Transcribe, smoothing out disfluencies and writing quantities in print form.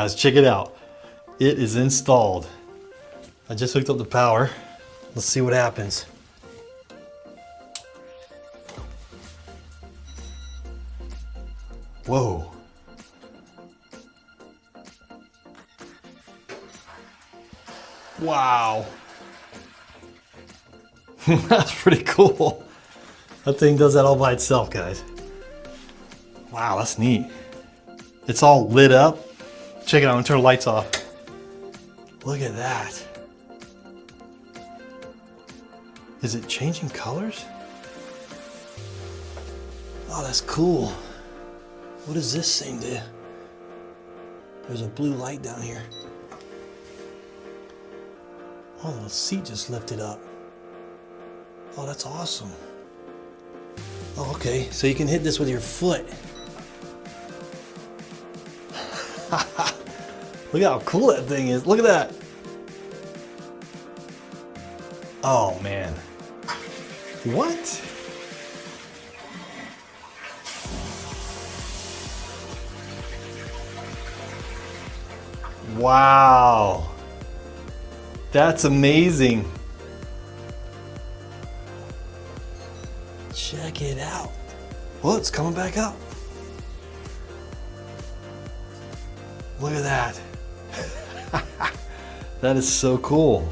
Guys, check it out. It is installed. I just hooked up the power. Let's see what happens. Whoa. Wow. That's pretty cool. That thing does that all by itself, guys. Wow, that's neat. It's all lit up. Check it out, I'm gonna turn the lights off. Look at that. Is it changing colors? Oh, that's cool. What does this thing do? There's a blue light down here. Oh, the seat just lifted up. Oh, that's awesome. Oh, okay, so you can hit this with your foot. Look how cool that thing is. Look at that. Oh, man. What? Wow. That's amazing. Check it out. Well, it's coming back up. Look at that. That is so cool.